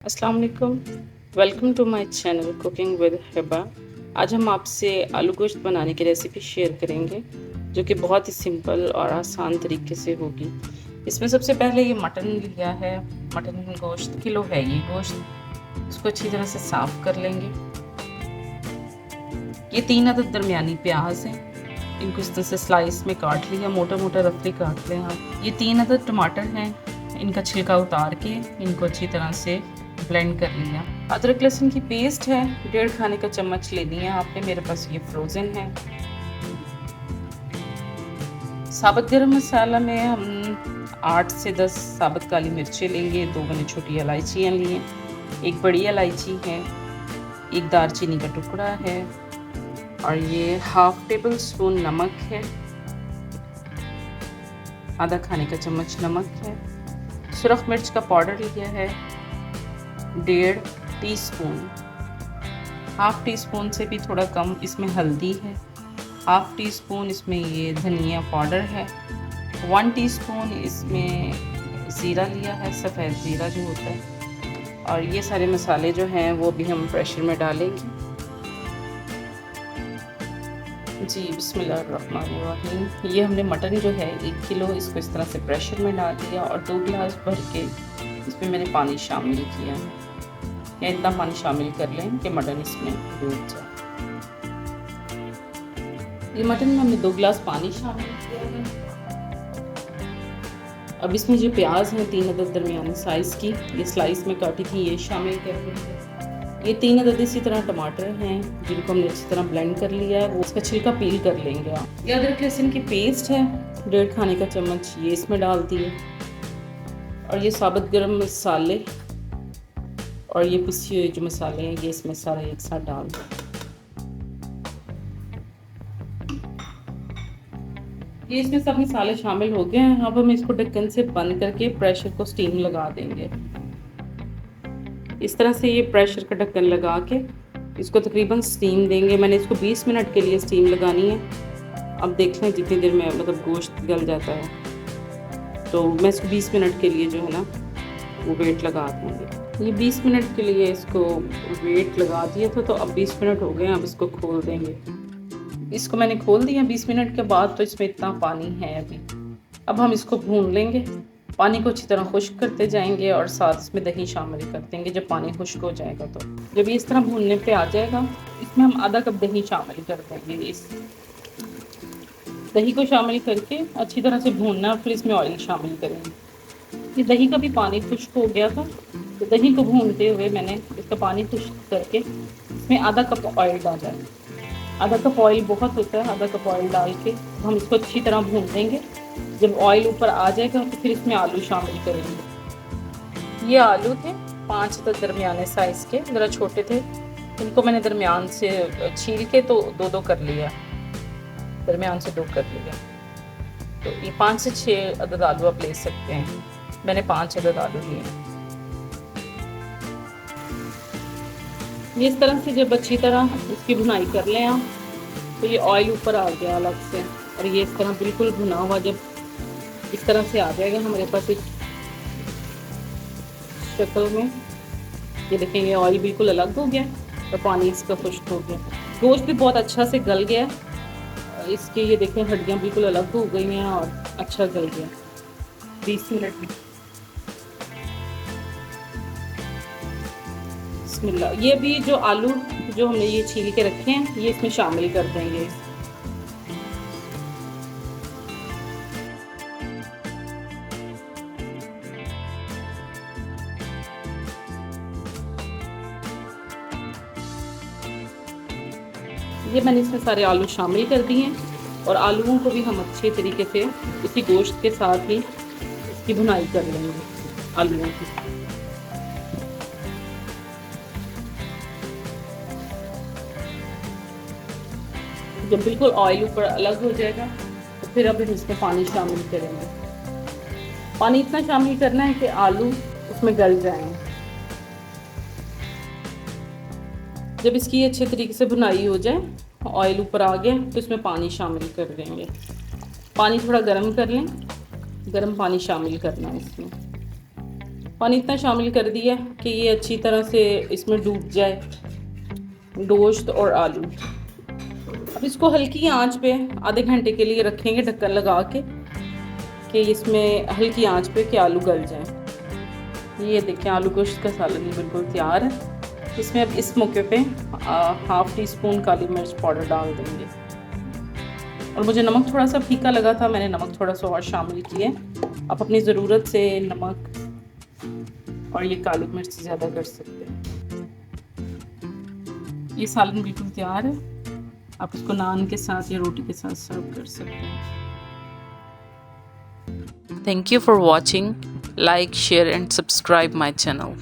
अस्सलाम वालेकुम। Welcome to my channel cooking with Hiba. आज हम आपसे आलू गोश्त बनाने की रेसिपी शेयर करेंगे जो कि बहुत ही सिंपल और आसान तरीके से होगी। इसमें सबसे पहले ये मटन लिया है, मटन गोश्त किलो है ये गोश्त। इसको अच्छी तरह से साफ़ कर लेंगे। ये 3 अदद दरमियानी प्याज हैं, इनको इस तरह से स्लाइस में काट लिया, मोटा मोटा रफली काट लें आप। ये 3 अदद टमाटर हैं, इनका छिलका उतार के इनको अच्छी तरह से ब्लेंड कर लिया। अदरक लहसुन की पेस्ट है, 1.5 खाने का चम्मच लेनी है आपने, मेरे पास ये फ्रोज़न है। साबुत गरम मसाला में हम 8 से 10 साबुत काली मिर्चें लेंगे, 2 मैंने छोटी इलायचियाँ ली हैं, 1 बड़ी इलायची है, 1 दालचीनी का टुकड़ा है और ये हाफ टेबल स्पून नमक है, आधा खाने का चम्मच नमक है। सुरख मिर्च का पाउडर लिया है 1.5 टीस्पून, हाफ टी स्पून से भी थोड़ा कम इसमें हल्दी है, हाफ टी स्पून इसमें ये धनिया पाउडर है, 1 टीस्पून इसमें ज़ीरा लिया है, सफ़ेद ज़ीरा जो होता है। और ये सारे मसाले जो हैं वो भी हम प्रेशर में डालेंगे। जी बिस्मिल्लाहिर्रहमानिर्रहीम। ये हमने मटन जो है 1 किलो, इसको इस तरह से प्रेशर में डाल दिया और 2 गिलास भर के इसमें मैंने पानी शामिल किया है, या इतना पानी शामिल कर लें कि मटन इसमें डूब जाए। ये मटन में हमने 2 गिलास पानी शामिल किया है। अब इसमें जो प्याज हैं 3 अदद दरमियानी साइज़ की, ये स्लाइस में काटी थी, ये शामिल कर देंगे। ये 3 अदद इसी तरह टमाटर हैं जिनको हमने अच्छी तरह ब्लेंड कर लिया है, वो उसका छिलका पील कर लेंगे आप। ये अदरक लहसुन की पेस्ट है 1.5 खाने का चम्मच, ये इसमें डाल दिए। और ये साबुत गरम मसाले और ये पिसे हुए जो मसाले हैं ये इसमें सारे एक साथ डाल दें। ये इसमें सब मसाले शामिल हो गए हैं। अब हम इसको ढक्कन से बंद करके प्रेशर को स्टीम लगा देंगे। इस तरह से ये प्रेशर का ढक्कन लगा के इसको तकरीबन स्टीम देंगे। मैंने इसको 20 मिनट के लिए स्टीम लगानी है। अब देख लें जितनी देर में मतलब गोश्त गल जाता है, तो मैं इसको 20 मिनट के लिए जो है ना वो वेट लगा दूँगी। ये 20 मिनट के लिए इसको वेट लगा दिया था, तो अब 20 मिनट हो गए हैं। अब इसको खोल देंगे। इसको मैंने खोल दिया 20 मिनट के बाद, तो इसमें इतना पानी है अभी। अब हम इसको भून लेंगे, पानी को अच्छी तरह खुश्क करते जाएंगे और साथ इसमें दही शामिल कर देंगे। जब पानी खुश्क हो जाएगा तो जब ये इस तरह भूनने पे आ जाएगा, इसमें हम आधा कप दही शामिल कर देंगे। इस दही को शामिल करके अच्छी तरह से भूनना, फिर इसमें ऑयल शामिल करेंगे। ये दही का भी पानी खुश्क हो गया था, तो दही को भूनते हुए मैंने इसका पानी खुश्क करके इसमें आधा कप ऑयल डाला है। आधा कप ऑयल बहुत होता है, आधा कप ऑयल डाल के हम इसको अच्छी तरह भून देंगे। जब ऑयल ऊपर आ जाएगा तो फिर इसमें आलू शामिल करेंगे। ये आलू थे 5 तक दरमियाने साइज़ के, ज़रा छोटे थे। इनको मैंने दरमियान से छील के तो 2-2 कर लिया, दरमियान से 2 कर लिया। तो ये 5 से 6 अदद आलू आप ले सकते हैं, मैंने 5 अदद आलू लिए। ये इस तरह से जब अच्छी तरह इसकी भुनाई कर लें आप, तो ये ऑयल ऊपर आ गया अलग से, और ये इस तरह बिल्कुल भुना हुआ जब इस तरह से आ जाएगा हमारे पास एक शक्ल में, ये देखेंगे ऑयल बिल्कुल अलग हो गया और पानी इसका खुश्क हो गया। गोश्त भी बहुत अच्छा से गल गया, इसके ये देखें हड्डियाँ बिल्कुल अलग हो गई हैं और अच्छा गल गया 20 मिनट में। बिस्मिल्लाह। ये भी जो आलू जो हमने ये छील के रखे हैं ये इसमें शामिल कर देंगे। ये मैंने इसमें सारे आलू शामिल कर दिए हैं और आलूओं को भी हम अच्छे तरीके से इसी गोश्त के साथ ही इसकी भुनाई कर लेंगे आलूओं की। जब बिल्कुल ऑयल ऊपर अलग हो जाएगा तो फिर अब हम इसमें पानी शामिल करेंगे। पानी इतना शामिल करना है कि आलू उसमें गल जाएं। जब इसकी अच्छे तरीके से भुनाई हो जाए, ऑयल ऊपर आ गया, तो इसमें पानी शामिल कर देंगे। पानी थोड़ा गर्म कर लें, गर्म पानी शामिल करना है इसमें। पानी इतना शामिल कर दिया कि ये अच्छी तरह से इसमें डूब जाए, गोश्त और आलू। अब इसको हल्की आंच पे आधे घंटे के लिए रखेंगे ढक्कन लगा के, कि इसमें हल्की आंच पे कि आलू गल जाएं। ये देखिए आलू गोश्त का सालन ये बिल्कुल तैयार है। इसमें अब इस मौके पे हाफ़ टी स्पून काली मिर्च पाउडर डाल देंगे। और मुझे नमक थोड़ा सा फीका लगा था, मैंने नमक थोड़ा सा और शामिल किया। आप अपनी ज़रूरत से नमक और ये काली मिर्च ज़्यादा कर सकते हैं। ये सालन बिल्कुल तैयार है। आप इसको नान के साथ या रोटी के साथ सर्व कर सकते हैं। Thank you for watching. Like, share and subscribe my channel.